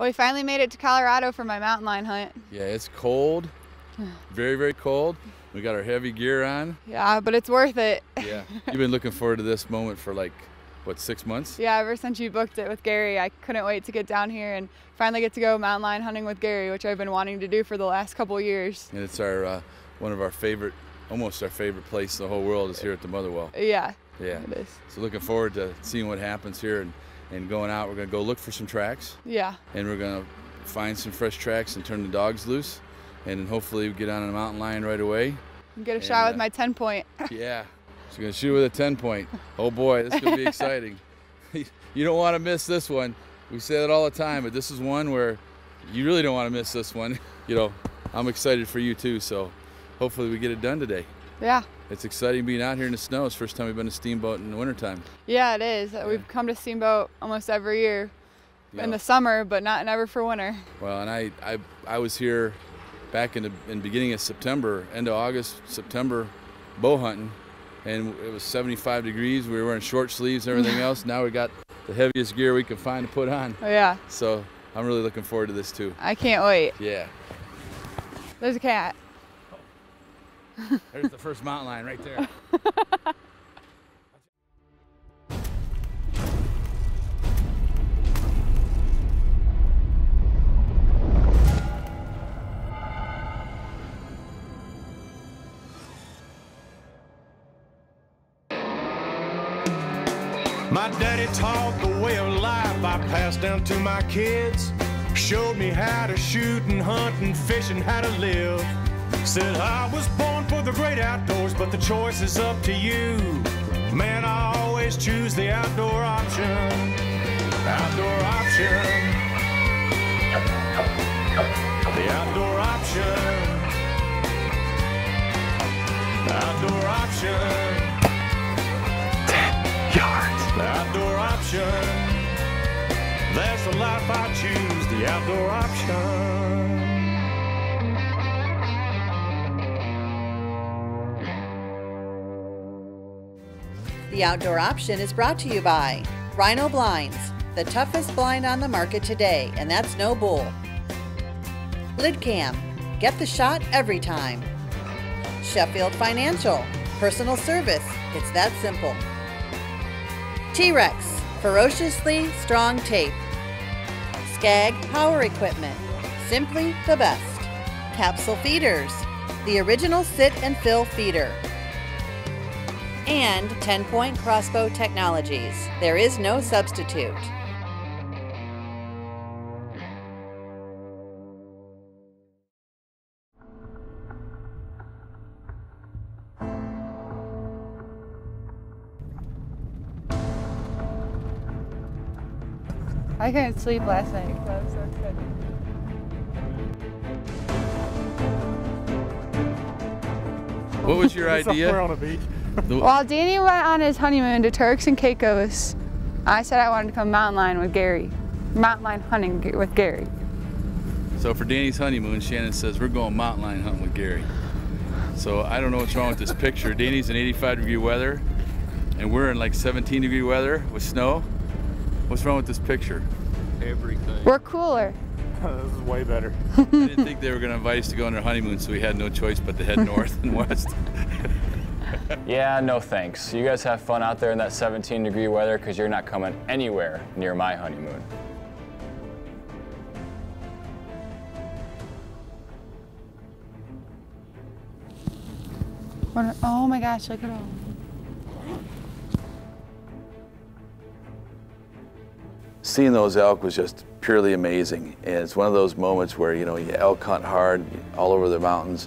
Well, we finally made it to Colorado for my mountain lion hunt. Yeah, it's cold, very, very cold. We got our heavy gear on. Yeah, but it's worth it. Yeah, you've been looking forward to this moment for like, what, 6 months? Yeah, ever since you booked it with Gary, I couldn't wait to get down here and finally get to go mountain lion hunting with Gary, which I've been wanting to do for the last couple of years. And it's our one of our favorite, almost our favorite place in the whole world is here at the Motherwell. Yeah, Yeah, it is. So looking forward to seeing what happens here and going out. We're gonna go look for some tracks. Yeah. And we're gonna find some fresh tracks and turn the dogs loose, and then hopefully get on a mountain lion right away. And get a shot with my 10-point. Yeah, she's gonna shoot with a 10-point. Oh boy, this is gonna be exciting. You don't want to miss this one. We say that all the time, but this is one where you really don't want to miss this one. You know, I'm excited for you too, so hopefully we get it done today. Yeah. It's exciting being out here in the snow. It's the first time we've been to Steamboat in the wintertime. Yeah, it is. Yeah. We've come to Steamboat almost every year in the summer, but never for winter. Well, and I was here back in the beginning of September, end of August, September, bow hunting, and it was 75 degrees. We were wearing short sleeves and everything else. Now we got the heaviest gear we can find to put on. Oh, yeah. So I'm really looking forward to this too. I can't wait. Yeah. There's a cat. There's the first mountain lion right there. My daddy taught the way of life I passed down to my kids. Showed me how to shoot and hunt and fish and how to live. Said I was born for the great outdoors, but the choice is up to you. Man, I always choose the outdoor option. Outdoor option. The outdoor option. Outdoor option. 10 yards. The outdoor option. That's the life I choose, the outdoor option. The Outdoor Option is brought to you by Rhino Blinds, the toughest blind on the market today, and that's no bull. LidCam, get the shot every time. Sheffield Financial, personal service, it's that simple. T-Rex, ferociously strong tape. Skag Power Equipment, simply the best. Capsule Feeders, the original sit and fill feeder. And 10-point crossbow technologies. There is no substitute. I couldn't sleep last night because I was so excited. What was your idea? Somewhere on a beach. While Danny went on his honeymoon to Turks and Caicos, I said I wanted to come mountain lion with Gary. Mountain lion hunting with Gary. So for Danny's honeymoon, Shannon says we're going mountain lion hunting with Gary. So I don't know what's wrong with this picture. Danny's in 85-degree weather, and we're in like 17-degree weather with snow. What's wrong with this picture? Everything. We're cooler. This is way better. I didn't think they were going to invite us to go on their honeymoon, so we had no choice but to head north and west. Yeah, no thanks. You guys have fun out there in that 17-degree weather because you're not coming anywhere near my honeymoon. Oh my gosh, look at all. Seeing those elk was just purely amazing, and it's one of those moments where you elk hunt hard all over the mountains,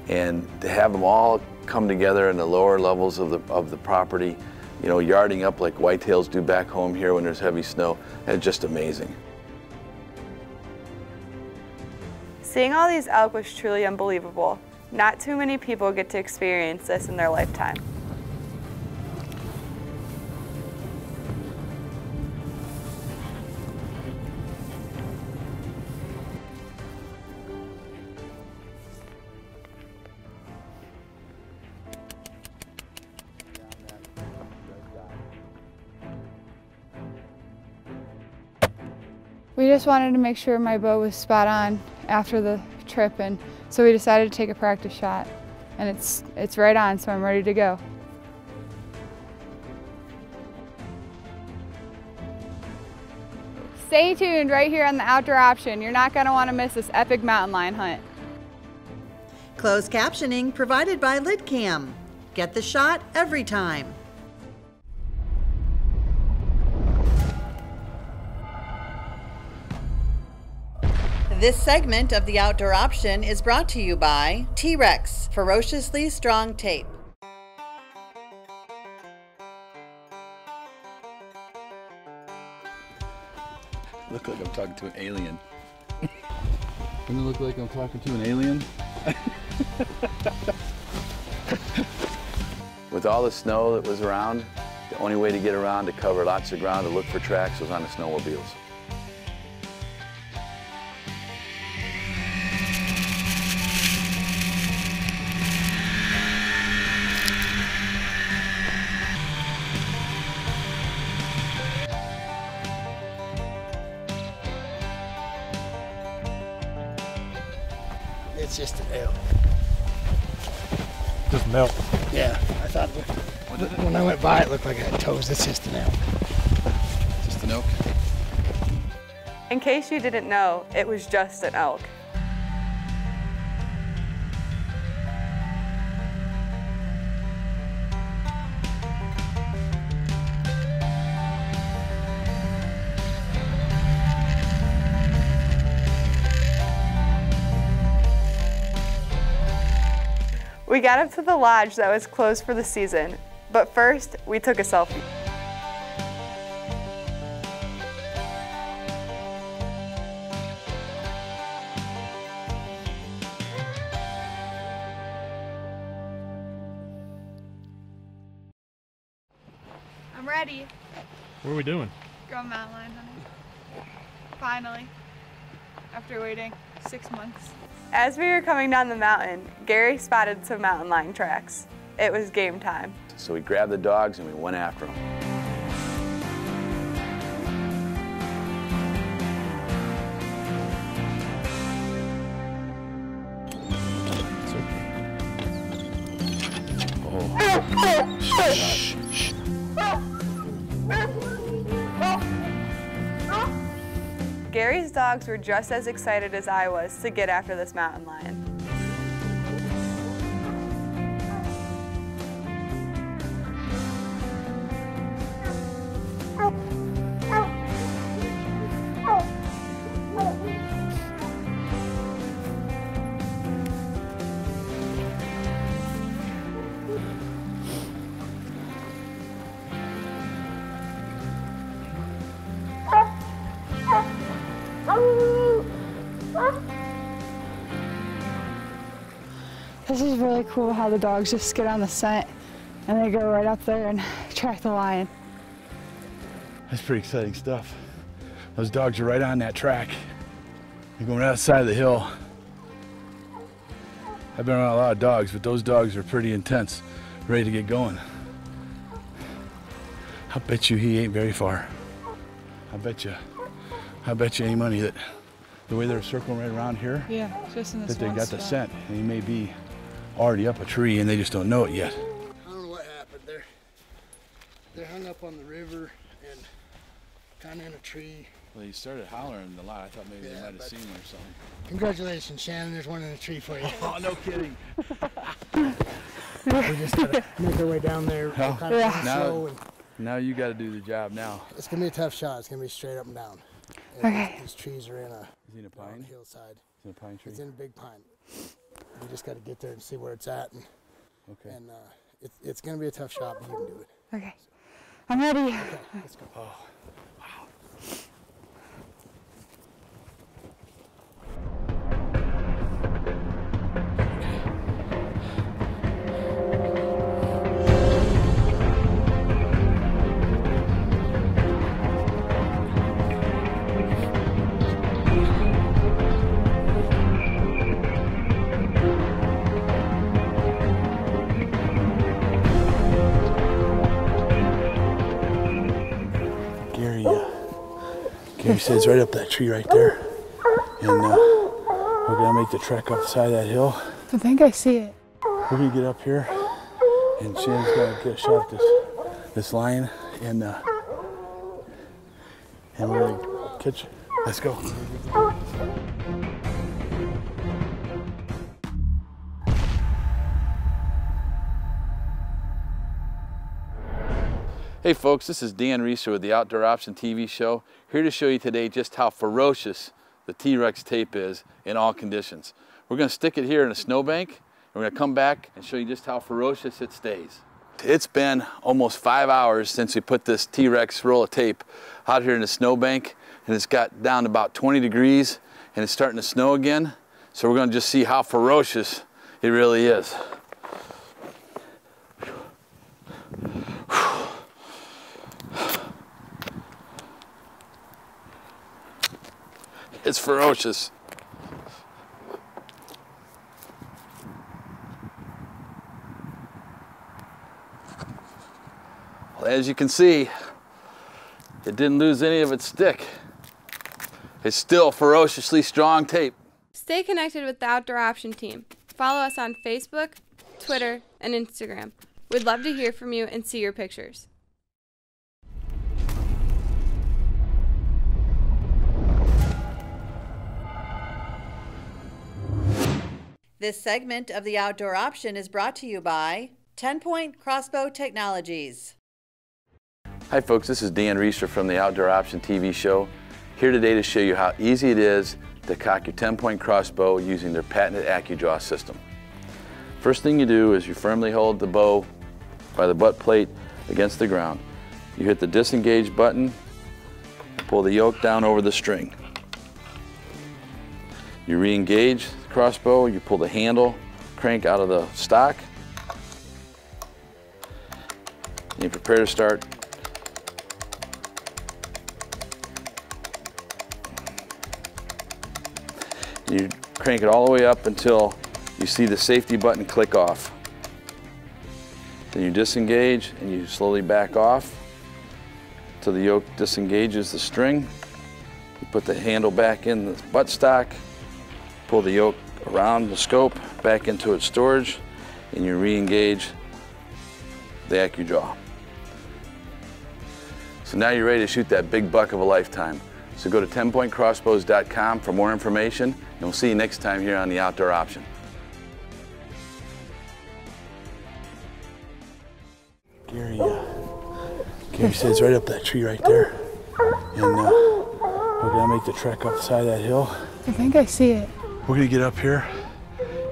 and to have them all come together in the lower levels of the property, yarding up like whitetails do back home here when there's heavy snow, it's just amazing. Seeing all these elk was truly unbelievable. Not too many people get to experience this in their lifetime. We just wanted to make sure my bow was spot on after the trip, and so we decided to take a practice shot. And it's right on, so I'm ready to go. Stay tuned right here on the Outdoor Option. You're not going to want to miss this epic mountain lion hunt. Closed captioning provided by LidCam. Get the shot every time. This segment of the Outdoor Option is brought to you by T-Rex Ferociously Strong Tape. Look like I'm talking to an alien. Doesn't it look like I'm talking to an alien? With all the snow that was around, the only way to get around to cover lots of ground to look for tracks was on the snowmobiles. It's just an elk. Just an elk. Yeah, I thought when I went by it looked like it had toes. It's just an elk. Just an elk. In case you didn't know, it was just an elk. We got up to the lodge that was closed for the season, but first we took a selfie. I'm ready. What are we doing? Going mountain lion hunting. Finally. After waiting 6 months. As we were coming down the mountain, Gary spotted some mountain lion tracks. It was game time. So we grabbed the dogs and we went after them. Gary's dogs were just as excited as I was to get after this mountain lion. This is really cool how the dogs just get on the scent and they go right up there and track the lion. That's pretty exciting stuff. Those dogs are right on that track. They're going right outside of the hill. I've been around a lot of dogs, but those dogs are pretty intense, ready to get going. I'll bet you he ain't very far. I bet you any money that the way they're circling right around here, Yeah, just in this that they one got the spot. scent, and he may be already up a tree and they just don't know it yet. I don't know what happened. They're hung up on the river and kind of in a tree. Well, he started hollering a lot. I thought maybe they might have seen him or something. Congratulations, Shannon. There's one in the tree for you. Oh, no kidding. We just gotta make our way down there. Oh, Kind of slow, and Now you got to do the job now. it's gonna be a tough shot. It's gonna be straight up and down. And Okay. These trees are in a Is he in a pine? hillside. Is he in a pine tree? It's in a big pine. We just got to get there and see where it's at, and, Okay. it's gonna be a tough shot, but you can do it. Okay, I'm ready. Okay, let's go. Gary said it's right up that tree right there. And we're gonna make the trek up the side of that hill. I think I see it. We're gonna get up here and Shannon's gonna get a shot at this lion and we're gonna catch it. Let's go. Hey folks, this is Dan Reaser with the Outdoor Option TV show, here to show you today just how ferocious the T-Rex tape is in all conditions. We're going to stick it here in a snowbank, and we're going to come back and show you just how ferocious it stays. It's been almost 5 hours since we put this T-Rex roll of tape out here in the snowbank, and it's got down to about 20 degrees, and it's starting to snow again. So we're going to just see how ferocious it really is. It's ferocious. Well, as you can see, it didn't lose any of its stick. It's still ferociously strong tape. Stay connected with the Outdoor Option team. Follow us on Facebook, Twitter, and Instagram. We'd love to hear from you and see your pictures. This segment of the Outdoor Option is brought to you by 10-Point Crossbow Technologies. Hi folks, this is Dan Reaser from the Outdoor Option TV show, here today to show you how easy it is to cock your 10-point crossbow using their patented AccuDraw system. First thing you do is you firmly hold the bow by the butt plate against the ground. You hit the disengage button, pull the yoke down over the string. You re-engage the crossbow, you pull the handle crank out of the stock, and you prepare to start. You crank it all the way up until you see the safety button click off. Then you disengage and you slowly back off till the yoke disengages the string. You put the handle back in the buttstock, pull the yoke around the scope back into its storage, and you re-engage the AccuDraw. So now you're ready to shoot that big buck of a lifetime. So go to 10pointcrossbows.com for more information, and we'll see you next time here on the Outdoor Option. Gary said it's right up that tree right there. And we're gonna make the trek up the side of that hill. I think I see it. We're gonna get up here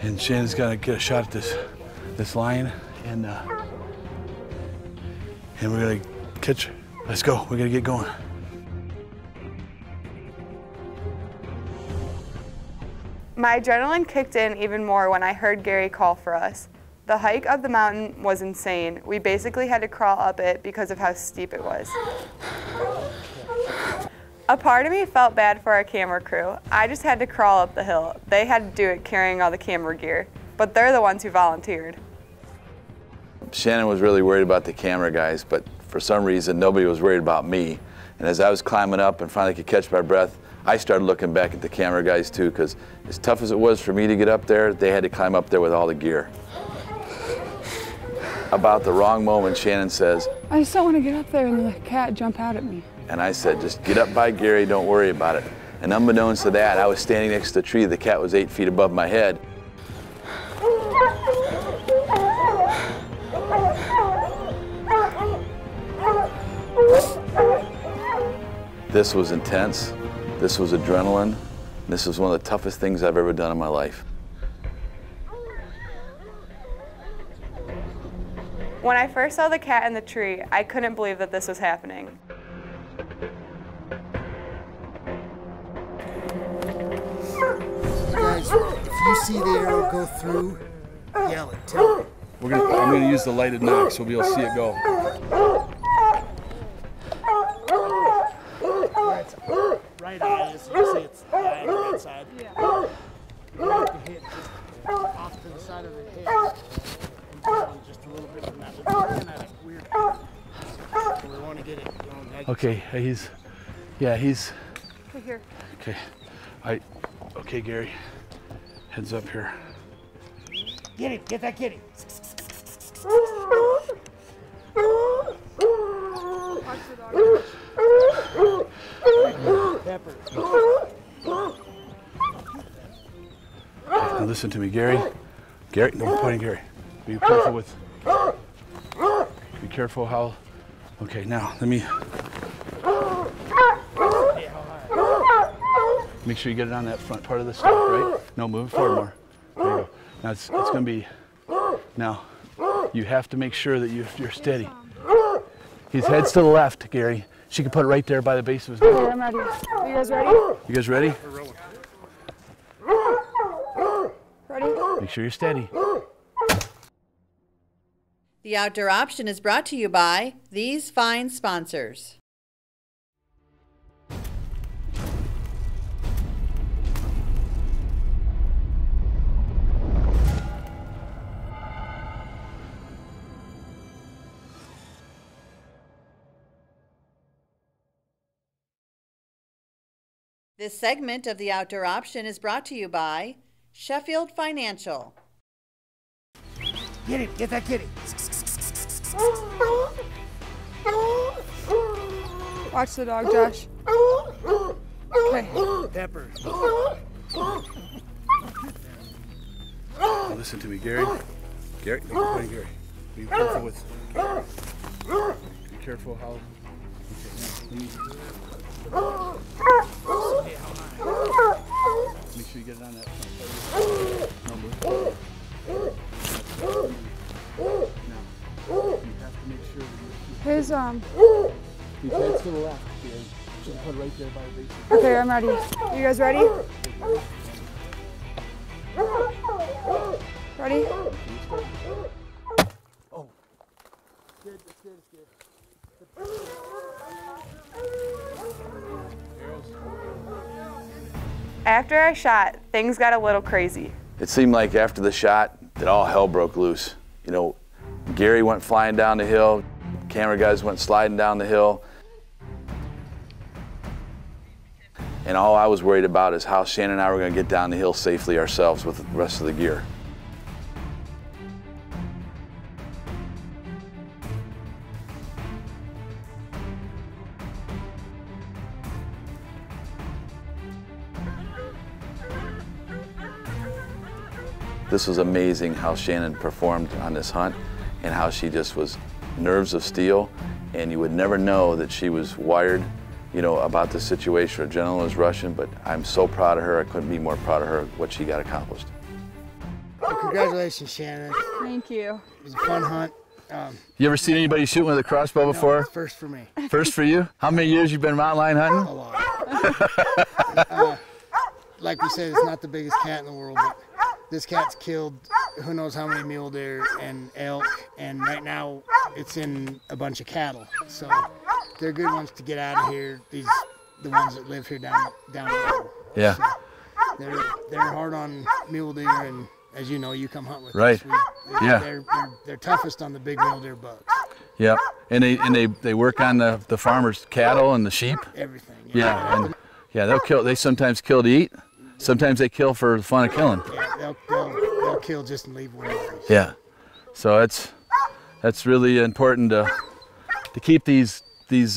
and Shannon's gonna get a shot at this lion and we're gonna catch her. Let's go, we're gonna get going. My adrenaline kicked in even more when I heard Gary call for us. The hike up the mountain was insane. We basically had to crawl up it because of how steep it was. A part of me felt bad for our camera crew. I just had to crawl up the hill. They had to do it carrying all the camera gear, but they're the ones who volunteered. Shannon was really worried about the camera guys, but for some reason nobody was worried about me. And as I was climbing up and finally could catch my breath, I started looking back at the camera guys too, because as tough as it was for me to get up there, they had to climb up there with all the gear. About the wrong moment, Shannon says, I just don't want to get up there and the cat jump out at me. and I said, just get up by Gary, don't worry about it. And unbeknownst to that, I was standing next to the tree, the cat was 8 feet above my head. This was intense, this was adrenaline, this was one of the toughest things I've ever done in my life. When I first saw the cat in the tree, I couldn't believe that this was happening. Guys, if you see the arrow go through, yell it, tell me. I'm gonna use the lighted knock so we'll be able to see it go. Right eye, as you can see, it's the eye on the right side. Yeah. You have to hit just off to the side of the head and down just a little bit from that. But we're looking at it weird. So we want to get it going. Okay, he's Right here. Okay. Okay, Gary. Heads up here. Get it, get that kitty. Watch the dog. Pepper. Now listen to me, Gary. Gary, no pointing, Gary. Be careful with. Be careful how. Okay, now let me. Make sure you get it on that front part of the stick, right? No, move forward more. There you go. Now it's going to be. Now, you have to make sure that you're steady. His head's to the left, Gary. She can put it right there by the base of his neck. Okay, I'm ready. Are you guys ready? You guys ready? Ready? Make sure you're steady. The Outdoor Option is brought to you by these fine sponsors. This segment of The Outdoor Option is brought to you by Sheffield Financial. Get it, get that kitty. Watch the dog, Josh. Okay. Pepper. Now listen to me, Gary. Gary, no pointing, Gary. Be careful with. Be careful how. Okay, now make sure you get it on that front. No, move. Now, you have to make sure that His his head's to the left, Gary. She'll put right there by the base. Okay, I'm ready. You guys ready? Ready? Oh. Good, it's good, it's good. After I shot, things got a little crazy. It seemed like after the shot that all hell broke loose. You know, Gary went flying down the hill, camera guys went sliding down the hill. And all I was worried about is how Shannon and I were going to get down the hill safely ourselves with the rest of the gear. This was amazing how Shannon performed on this hunt and how she just was nerves of steel, and you would never know that she was wired, you know, about the situation. Adrenaline was rushing, but I'm so proud of her. I couldn't be more proud of her, what she got accomplished. Well, congratulations, Shannon. Thank you. It was a fun hunt. You ever seen anybody shooting with a crossbow No, before? first for me. First for you? How many years you been mountain lion hunting? A lot. Like we said, it's not the biggest cat in the world, but this cat's killed who knows how many mule deer and elk, and right now it's in a bunch of cattle. So they're good ones to get out of here. The ones that live here down the road. Yeah. So they're hard on mule deer, and as you know, you come hunt with Right. us. Yeah. They're toughest on the big mule deer bucks. Yep. And they work on the farmers' cattle and the sheep. Everything. Yeah. And yeah, they'll kill. They sometimes kill to eat. Sometimes they kill for the fun of killing. Yeah, they'll kill just and leave one. Yeah. So that's really important to keep these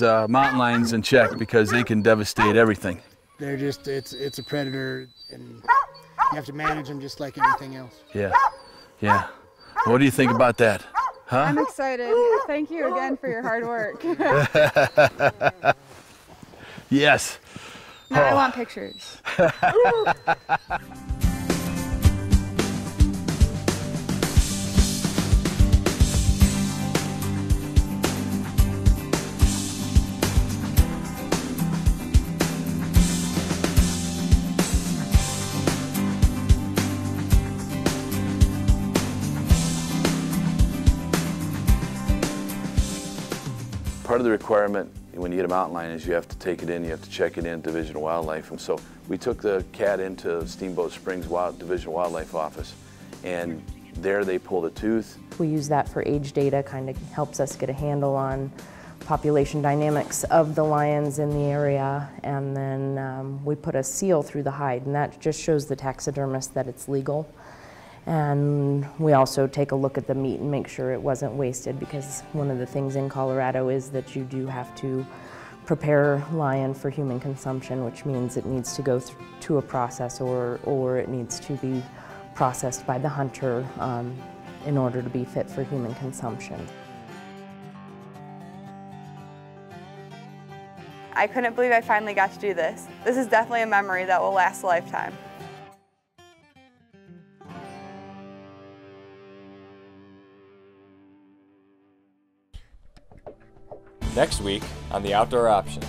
mountain lions in check, because they can devastate everything. They're just it's a predator, and you have to manage them just like anything else. Yeah. Yeah. What do you think about that? Huh? I'm excited. Thank you again for your hard work. Yes. Now I want pictures. Part of the requirement when you get a mountain lion is you have to take it in, you have to check it in Division of Wildlife. And so we took the cat into Steamboat Springs Division of Wildlife office, and there they pulled a tooth. We use that for age data, kind of helps us get a handle on population dynamics of the lions in the area, and then we put a seal through the hide, and that just shows the taxidermist that it's legal. And we also take a look at the meat and make sure it wasn't wasted, because one of the things in Colorado is that you do have to prepare lion for human consumption, which means it needs to go to a process, or it needs to be processed by the hunter in order to be fit for human consumption. I couldn't believe I finally got to do this. This is definitely a memory that will last a lifetime. Next week on The Outdoor Option.